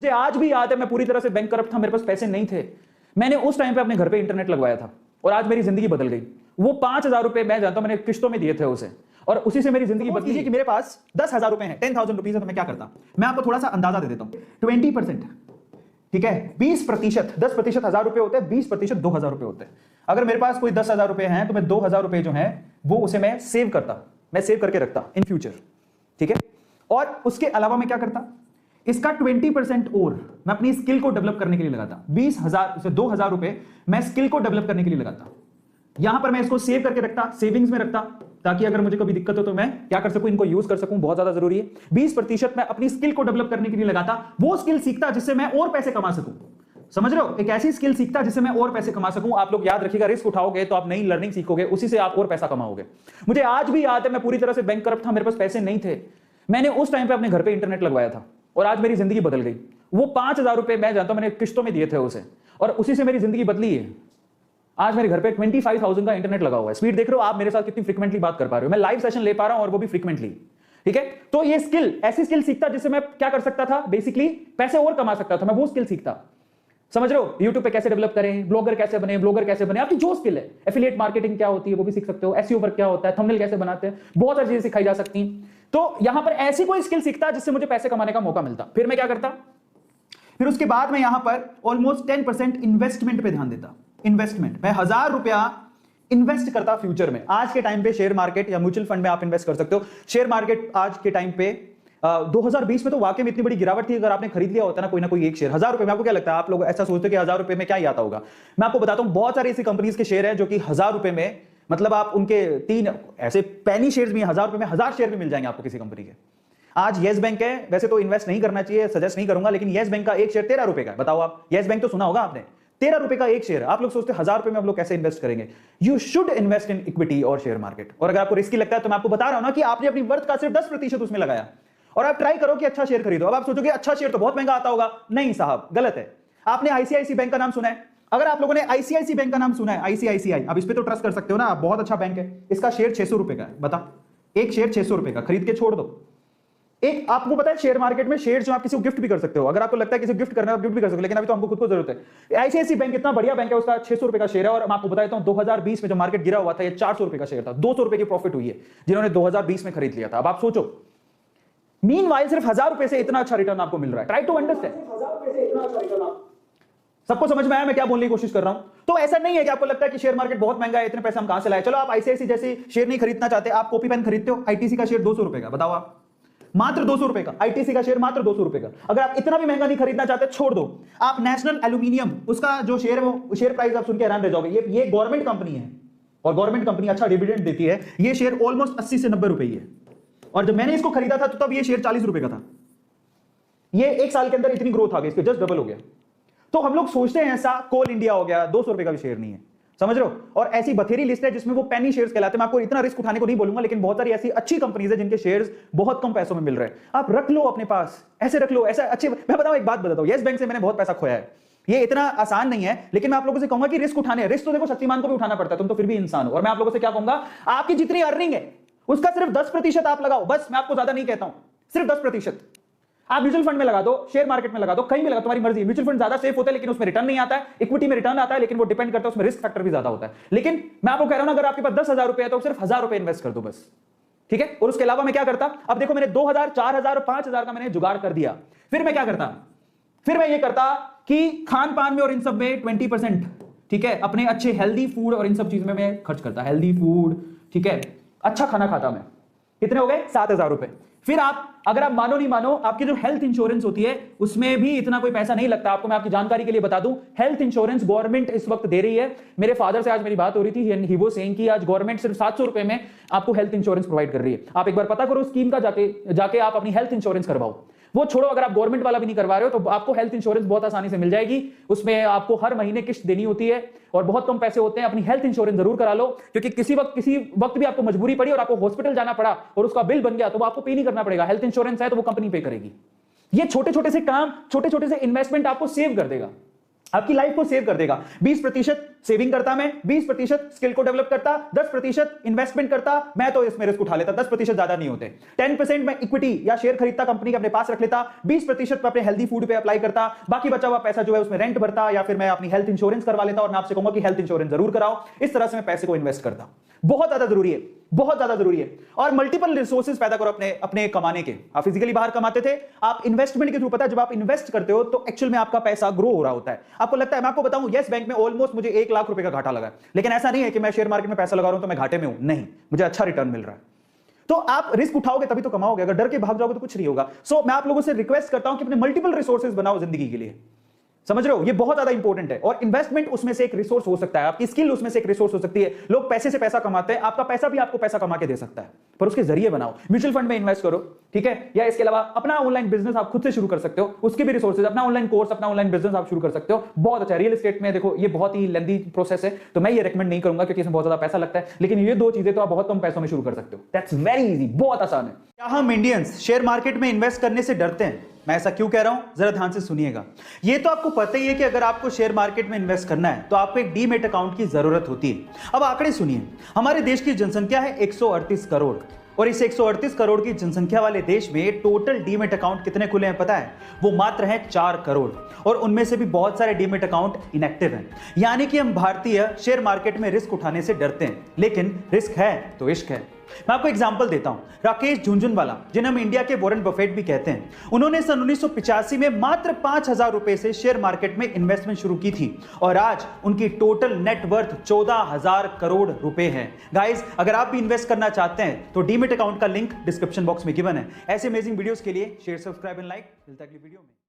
मुझे आज भी याद है, मैं पूरी तरह से बैंक करप्ट था, मेरे पास पैसे नहीं थे। मैंने उस टाइम पे अपने घर पे इंटरनेट लगवाया था और आज मेरी जिंदगी बदल गई। वो 5,000 रुपए मैं जानता हूं मैंने किश्तों में दिए थे उसे, और उसी से मेरी जिंदगी बदली। लीजिए कि मेरे पास 10,000 रुपए हैं, 10,000 रुपीज है, तो मैं क्या करता? मैं आपको थोड़ा सा अंदाजा दे देता हूं। 20%, ठीक है, 20%, 10% 1,000 रुपए होते हैं, 20% 2,000 रुपए होते हैं। अगर मेरे पास कोई 10,000 रुपए हैं तो मैं 2,000 रुपए जो है वो उसे मैं सेव करता, मैं सेव करके रखता इन फ्यूचर, ठीक है। और उसके अलावा मैं क्या करता, इसका 20% और मैं अपनी स्किल को डेवलप करने के लिए लगाता। 20,000 से 2,000 रुपए मैं स्किल को डेवलप करने के लिए लगाता। यहां पर मैं इसको सेव करके रखता, सेविंग्स में रखता, ताकि अगर मुझे कभी दिक्कत हो तो मैं क्या कर सकूं, इनको यूज कर सकूं, बहुत ज्यादा जरूरी है। 20% मैं अपनी स्किल को डेवलप करने के लिए लगाता, वो स्किल सीखता जिससे मैं और पैसे कमा सकूं। समझ रहे हो, एक ऐसी स्किल सीखता जिससे मैं और पैसे कमा सकूं। आप लोग याद रखिएगा, रिस्क उठाओगे तो आप नई लर्निंग सीखोगे, उसी से आप और पैसा कमाओगे। मुझे आज भी याद है, मैं पूरी तरह से बैंक करप्ट था, मेरे पास पैसे नहीं थे। मैंने उस टाइम पे अपने घर पे इंटरनेट लगवाया था और आज मेरी जिंदगी बदल गई। वो 5,000 रुपए मैं जानता हूं मैंने किश्तों में दिए थे उसे, और उसी से मेरी जिंदगी बदली है। आज मेरे घर पे 25,000 का इंटरनेट लगा हुआ है। स्पीड देख रहे हो आप मेरे साथ कितनी फ्रीक्वेंटली बात कर पा रहे हो, मैं लाइव सेशन ले पा रहा हूं और वो भी फ्रीक्वेंटली, ठीक है। तो ये स्किल, ऐसी स्किल सीखता जिससे मैं क्या कर सकता था, बेसिकली पैसे और कमा सकता था, मैं वो स्किल सीखता। समझ रहे हो, यूट्यूब पे कैसे डेवलप करें, ब्लॉगर कैसे बने, आपकी जो स्किल है, एफिलिएट मार्केटिंग क्या होती है वो भी सीख सकते हो, एसईओ वर्क क्या होता है, थंबनेल कैसे बनाते हैं, बहुत सारी चीजें सिखाई जा सकती हैं। तो यहां पर ऐसी कोई स्किल सीखता जिससे मुझे पैसे कमाने का मौका मिलता। फिर मैं क्या करता, फिर उसके बाद मैं यहां पर ऑलमोस्ट 10% इन्वेस्टमेंट पे ध्यान देता। इन्वेस्टमेंट, मैं 1,000 रुपया इन्वेस्ट करता फ्यूचर में। आज के टाइम पे शेयर मार्केट या म्यूचुअल फंड में आप इन्वेस्ट कर सकते हो। शेयर मार्केट आज के टाइम पे 2020 में तो वाकई में इतनी बड़ी गिरावट थी। अगर आपने खरीद लिया होता ना कोई एक शेयर 1,000 रुपए में, आपको क्या लगता है, आप लोग ऐसा सोचते हो कि 1,000 रुपए में क्या ही आता होगा। मैं आपको बताता हूं, बहुत सारी ऐसी कंपनीज के शेयर है जो कि 1,000 रुपए में, मतलब आप उनके 3 ऐसे पैनी शेयर्स भी 1,000 रुपए में 1,000 शेयर भी मिल जाएंगे आपको किसी कंपनी के। आज येस बैंक है, वैसे तो इन्वेस्ट नहीं करना चाहिए, सजेस्ट नहीं करूंगा, लेकिन येस बैंक का एक शेयर 13 रुपए का। बताओ आप, येस बैंक तो सुना होगा आपने, 13 रुपए का एक शेयर। आप लोग सोचते हैं 1,000 रुपए में हम लोग कैसे इन्वेस्ट करेंगे। You should invest in equity और शेयर मार्केट। और अगर आपको रिस्की लगता है तो मैं आपको बता रहा हूं ना कि आपने अपनी वर्थ का सिर्फ 10% उसमें लगाया, और आप ट्राई करो कि अच्छा शेयर खरीदो। अब आप सोचोगे अच्छा शेयर तो बहुत महंगा आता होगा, नहीं साहब, गलत है। आपने आईसीआईसी बैंक का नाम सुना है? अगर आप लोगों ने आईसीआईसी बैंक का नाम सुना है, आईसीआईसीआई, अब इस पे तो ट्रस्ट कर सकते हो ना, बहुत अच्छा बैंक है। इसका शेयर 600 रुपए का है, बता, एक शेयर 600 रुपए का, खरीद के छोड़ दो। एक आपको पता है शेयर मार्केट में शेयर जो आप किसी को गिफ्ट भी कर सकते हो, अगर आपको लगता है किसी को गिफ्ट करना है, गिफ्ट भी कर सकते हो, लेकिन अभी तो हमको खुद को जरूरत है। आईसीआईसी बैंक इतना बढ़िया बैंक है, उसका 600 रुपए का शेयर है। और मैं आपको बता देता हूं, 2020 में जो मार्केट गिरा हुआ था, ये 400 रुपए का शेयर था। 200 रुपए की प्रॉफिट हुई है जिन्होंने 2020 में खरीद लिया था। अब आप सोचो, मीनवाइल सिर्फ 1,000 रुपए से इतना अच्छा रिटर्न आपको मिल रहा है। Try to understand. सबको समझ में आया मैं क्या बोलने की कोशिश कर रहा हूं? तो ऐसा नहीं है कि आपको लगता है कि शेयर मार्केट बहुत महंगा है, इतने पैसे हम कहां से लाए। चलो आप आईसीआईसी जैसे शेयर नहीं खरीदना चाहते, आप कॉपी पेन खरीदते हो, आईटीसी का शेयर 200 रुपए का, बताओ आप, मात्र 200 रुपए का, आईटीसी का शेयर मात्र 200 रुपए का। अगर आप इतना भी महंगा नहीं खरीदना चाहते, छोड़ दो। आप नेशनल एल्यूमिनियम, उसका जो शेयर है वो शेयर प्राइस आप सुन के हैरान रह जाओगे। ये गवर्नमेंट कंपनी है और गवर्नमेंट कंपनी अच्छा डिविडेंड देती है। ये शेयर ऑलमोस्ट 80 से 90 रुपए है, और जब मैंने इसको खरीदा था तो तब ये शेयर 40 रुपए का था। ये एक साल के अंदर इतनी ग्रोथ आ गई, इसके जस्ट डबल हो गया। तो हम लोग सोचते हैं ऐसा, कोल इंडिया हो गया, 200 रुपए का भी शेयर नहीं है, समझ रहे हो। और ऐसी बथेरी लिस्ट है जिसमें वो पेनी शेयर्स कहलाते हैं। मैं आपको इतना रिस्क उठाने को नहीं बोलूंगा, लेकिन बहुत सारी ऐसी अच्छी कंपनीज है जिनके शेयर्स बहुत कम पैसों में मिल रहे हैं। आप रख लो अपने पास, ऐसे रख लो, ऐसा अच्छे। मैं बताऊं, एक बात बताता हूं, येस बैंक से मैंने बहुत पैसा खोया है। ये इतना आसान नहीं है, लेकिन मैं आप लोगों से कहूंगा कि रिस्क उठाने, रिस्क तो देखो शक्तिमान को भी उठाना पड़ता है, तुम तो फिर भी इंसान हो। और मैं आप लोगों से क्या कहूंगा, आपकी जितनी अर्निंग है उसका सिर्फ 10% आप लगाओ, बस। मैं आपको ज्यादा नहीं कहता हूं, सिर्फ 10%। आप म्यूचुअल फंड में लगा दो, शेयर मार्केट में लगा दो, कहीं भी लगा, तुम्हारी मर्जी। म्यूचुअल फंड ज्यादा सेफ होता है लेकिन उसमें रिटर्न नहीं आता है। इक्विटी में रिटर्न आता है लेकिन वो डिपेंड करता है, उसमें रिस्क फैक्टर भी ज्यादा होता है। लेकिन मैं आपको कह रहा हूं, अगर आपके पास 10,000 रुपए है तो सिर्फ 1,000 रुपए इन्वेस्ट कर दो, बस, ठीक है। और उसके अलावा मैं क्या करता, अब देखो मैंने 2,000, 4,000 और 5,000 का मैंने जुगाड़ कर दिया। फिर मैं क्या करता, फिर मैं ये करता कि खान पान में और इन सब में 20%, ठीक है, अपने अच्छे हेल्दी फूड और इन सब चीज में मैं खर्च करता। हेल्दी फूड, ठीक है, अच्छा खाना खाता मैं। कितने हो गए, 7,000 रुपए। फिर आप, अगर आप मानो नहीं मानो, आपकी जो हेल्थ इंश्योरेंस होती है उसमें भी इतना कोई पैसा नहीं लगता आपको। मैं आपकी जानकारी के लिए बता दूं, हेल्थ इंश्योरेंस गवर्नमेंट इस वक्त दे रही है। मेरे फादर से आज मेरी बात हो रही थी, ही वो सेइंग कि आज गवर्नमेंट सिर्फ 700 रुपए में आपको हेल्थ इंश्योरेंस प्रोवाइड कर रही है। आप एक बार पता करो स्कीम का, जाके आप अपनी हेल्थ इंश्योरेंस करवाओ। वो छोड़ो, अगर आप गवर्नमेंट वाला भी नहीं करवा रहे हो तो आपको हेल्थ इंश्योरेंस बहुत आसानी से मिल जाएगी। उसमें आपको हर महीने किस्त देनी होती है और बहुत कम पैसे होते हैं। अपनी हेल्थ इंश्योरेंस जरूर करा लो, क्योंकि किसी वक्त भी आपको मजबूरी पड़ी और आपको हॉस्पिटल जाना पड़ा और उसका बिल बन गया तो वो आपको पे नहीं करना पड़ेगा। हेल्थ इंश्योरेंस है तो वो कंपनी पे करेगी। ये छोटे छोटे से काम, छोटे छोटे से इन्वेस्टमेंट आपको सेव कर देगा। आपकी लाइफ को सेव कर देगा। 20% सेविंग करता मैं, 20% स्किल को डेवलप करता, 10% इन्वेस्टमेंट करता, मैं तो इसमें रिस्क उठा लेता, 10% ज्यादा नहीं होते। 10% मैं इक्विटी या शेयर खरीदता, कंपनी के अपने पास रख लेता, 20% मैं अपने हेल्दी फूड पे अप्लाई करता, बाकी बचा हुआ पैसा जो है उसमें रेंट भरता, या फिर मैं अपनी हेल्थ इंश्योरेंस करवा लेता। और मैं आपसे कहूंगा कि हेल्थ इंश्योरेंस जरूर कराओ। इस तरह से मैं पैसे को इन्वेस्ट करता। बहुत ज्यादा जरूरी है, बहुत ज्यादा जरूरी है। और मल्टीपल रिसोर्सेज पैदा करो अपने कमाने के। आप फिजिकली बाहर कमाते थे, आप इन्वेस्टमेंट के थ्रू, पता है जब आप इन्वेस्ट करते हो तो एक्चुअल में आपका पैसा ग्रो हो रहा होता है। आपको लगता है, मैं आपको बताऊं, यस बैंक में ऑलमोस्ट मुझे 1 लाख रुपए का घाटा लगा, लेकिन ऐसा नहीं है कि मैं शेयर मार्केट में पैसा लगा रहा हूं तो मैं घाटे में हूं, नहीं, मुझे अच्छा रिटर्न मिल रहा है। तो आप रिस्क उठाओगे तभी तो कमाओगे, अगर डर के भाग जाओगे तो कुछ नहीं होगा। सो मैं आप लोगों से रिक्वेस्ट करता हूं कि अपने मल्टीपल रिसोर्सेज बनाओ जिंदगी के लिए। समझ रहे हो, ये बहुत ज्यादा इंपॉर्टेंट है। और इन्वेस्टमेंट उसमें से एक रिसोर्स हो सकता है, आपकी स्किल उसमें से एक रिसोर्स हो सकती है। लोग पैसे से पैसा कमाते हैं, आपका पैसा भी आपको पैसा कमा के दे सकता है, पर उसके जरिए बनाओ। म्यूचुअल फंड में इन्वेस्ट करो, ठीक है, या इसके अलावा अपना ऑनलाइन बिजनेस आप खुद से शुरू कर सकते हो, उसके भी रिसोर्सेज, अपना ऑनलाइन कोर्स, अपना ऑनलाइन बिजनेस आप शुरू कर सकते हो। बहुत अच्छा। रियल एस्टेट में देखो, ये बहुत ही लेंथी प्रोसेस है, तो मैं ये रेकमेंड नहीं करूंगा क्योंकि इसमें बहुत ज्यादा पैसा लगता है, लेकिन ये 2 चीजें तो आप बहुत कम पैसों में शुरू कर सकते हो। दैट्स वेरी इजी, बहुत आसान है। क्या हम इंडियंस शेयर मार्केट में इन्वेस्ट करने से डरते हैं? मैं ऐसा क्यों कह रहा हूं, जरा ध्यान से सुनिएगा। ये तो आपको पता ही है कि अगर आपको शेयर मार्केट में इन्वेस्ट करना है तो आपको एक डीमैट अकाउंट की जरूरत होती है। अब आंकड़े सुनिए, हमारे देश की जनसंख्या है 138 करोड़, और इस 138 करोड़ की जनसंख्या वाले देश में टोटल डीमैट अकाउंट कितने खुले हैं पता है? वो मात्र हैं 4 करोड़, और उनमें से भी बहुत सारे डीमैट अकाउंट इनएक्टिव हैं। यानी कि हम भारतीय शेयर मार्केट में रिस्क उठाने से डरते हैं, लेकिन रिस्क है तो इश्क है। मैं आपको एग्जांपल देता हूं। राकेश झुनझुनवाला, जिन्हें हम इंडिया के वॉरेन बफेट भी कहते हैं, उन्होंने सन 1985 में मात्र 5,000 रुपए से शेयर मार्केट में इन्वेस्टमेंट शुरू की थी, और आज उनकी टोटल नेट वर्थ 14,000 करोड़ रुपए है। गाइस, अगर आप भी इन्वेस्ट करना चाहते हैं तो डीमैट अकाउंट का लिंक डिस्क्रिप्शन बॉक्स में गिवन है। ऐसे अमेजिंग वीडियोस के लिए शेयर, सब्सक्राइब एंड लाइक। मिलता है अगली वीडियो में।